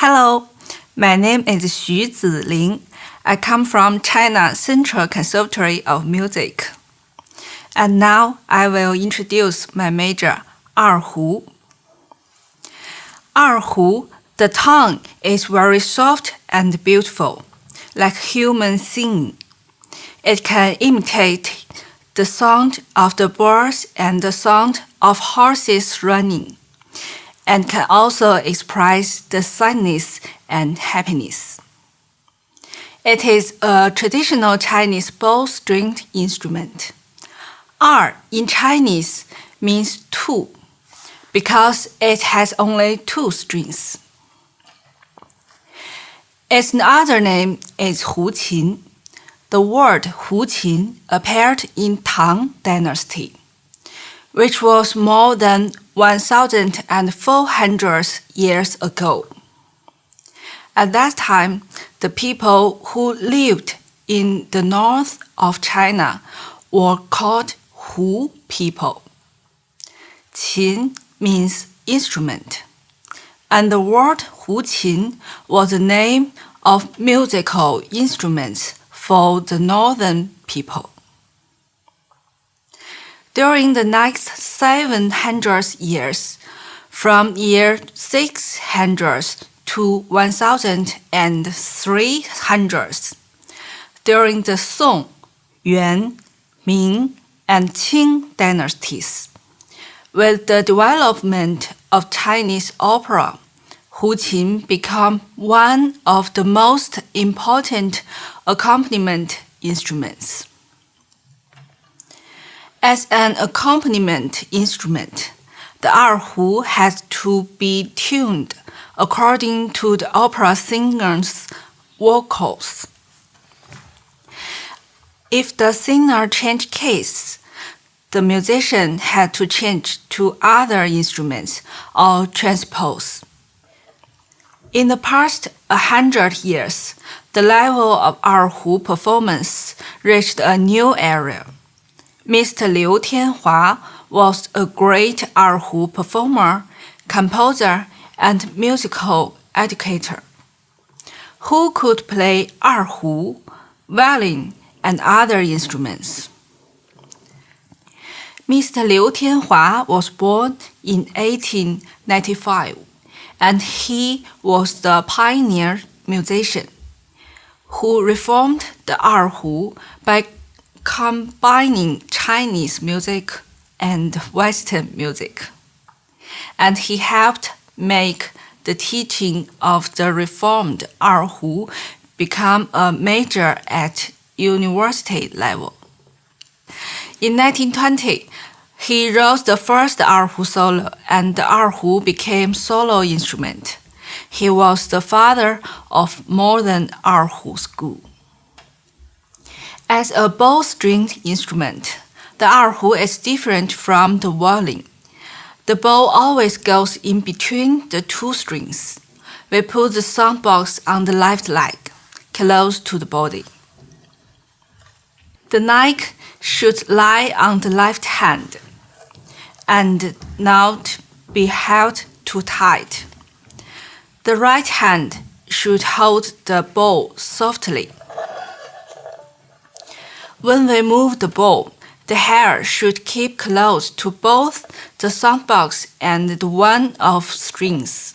Hello, my name is Xu Ziling. I come from China Central Conservatory of Music. And now I will introduce my major, Erhu. Erhu, the tone is very soft and beautiful, like human singing. It can imitate the sound of the birds and the sound of horses running, and can also express the sadness and happiness. It is a traditional Chinese bow-stringed instrument. Er in Chinese means two, because it has only two strings. Its other name is Huqin. The word Huqin appeared in Tang Dynasty, which was more than 1,400 years ago. At that time, the people who lived in the north of China were called Hu people. Qin means instrument, and the word Huqin was the name of musical instruments for the northern people. During the next 700 years, from year 600 to 1300, during the Song, Yuan, Ming, and Qing dynasties, with the development of Chinese opera, Huqin became one of the most important accompaniment instruments. As an accompaniment instrument, the erhu has to be tuned according to the opera singer's vocals. If the singer changed keys, the musician had to change to other instruments or transpose. In the past 100 years, the level of erhu performance reached a new era. Mr. Liu Tianhua was a great erhu performer, composer, and musical educator, who could play erhu, violin, and other instruments. Mr. Liu Tianhua was born in 1895, and he was the pioneer musician who reformed the erhu by combining Chinese music and Western music. And he helped make the teaching of the reformed erhu become a major at university level. In 1920, he wrote the first erhu solo, and the erhu became solo instrument. He was the father of modern erhu school. As a bow-stringed instrument, the erhu is different from the violin. The bow always goes in between the two strings. We put the sound box on the left leg, close to the body. The neck should lie on the left hand and not be held too tight. The right hand should hold the bow softly. When we move the bow, the hair should keep close to both the soundbox and the one of strings.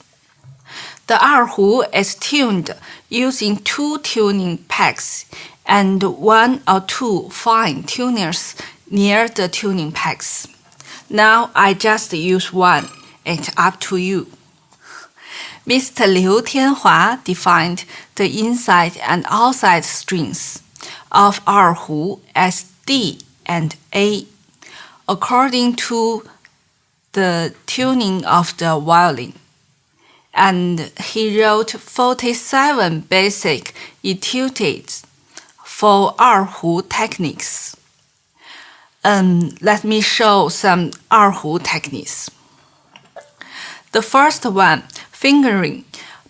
The erhu is tuned using two tuning pegs and one or two fine tuners near the tuning pegs. Now I just use one. It's up to you. Mr. Liu Tianhua defined the inside and outside strings of erhu as D and A, according to the tuning of the violin. And he wrote 47 basic etudes for erhu techniques. Let me show some erhu techniques. The first one, fingering,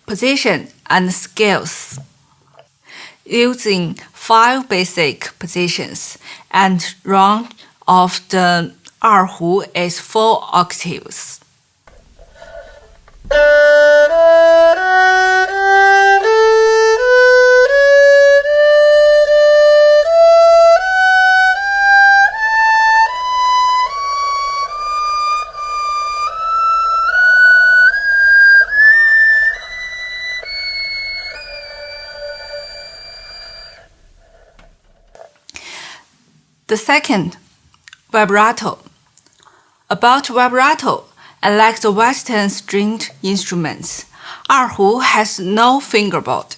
position, and scales. Using 5 basic positions, and range of the erhu is 4 octaves. The second, vibrato. About vibrato, unlike the Western stringed instruments, erhu has no fingerboard.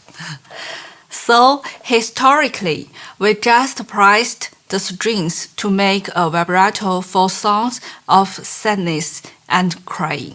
So, historically, we just pressed the strings to make a vibrato for songs of sadness and crying.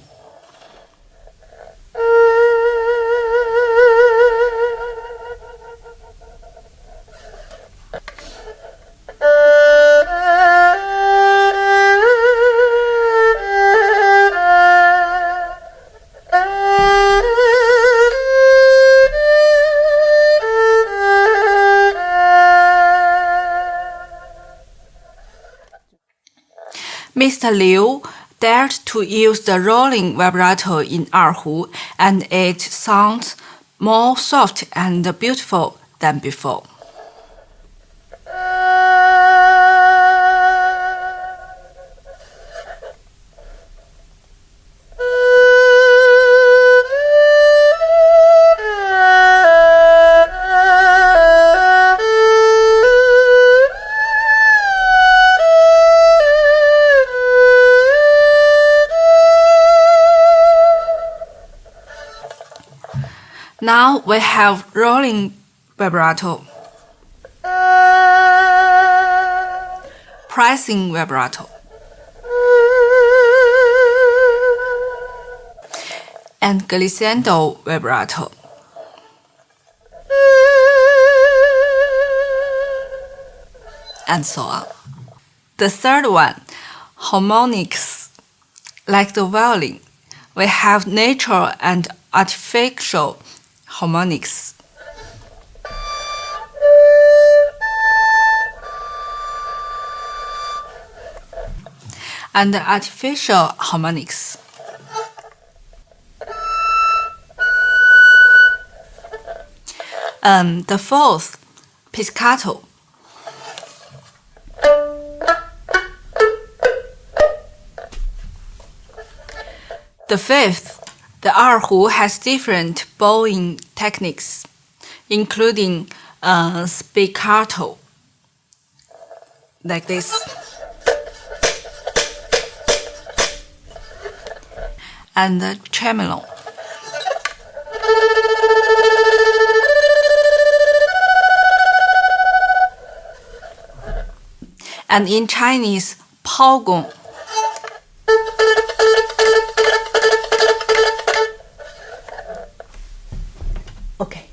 Mr. Liu dared to use the rolling vibrato in erhu, and it sounds more soft and beautiful than before. Now we have rolling vibrato, pressing vibrato, and glissando vibrato. And so on. The third one, harmonics. Like the violin, we have natural and artificial harmonics. And artificial harmonics. The fourth, pizzicato. The fifth, the erhu has different bowing techniques, including spiccato, like this, and the tremolo. And in Chinese, 抛弓. Okay.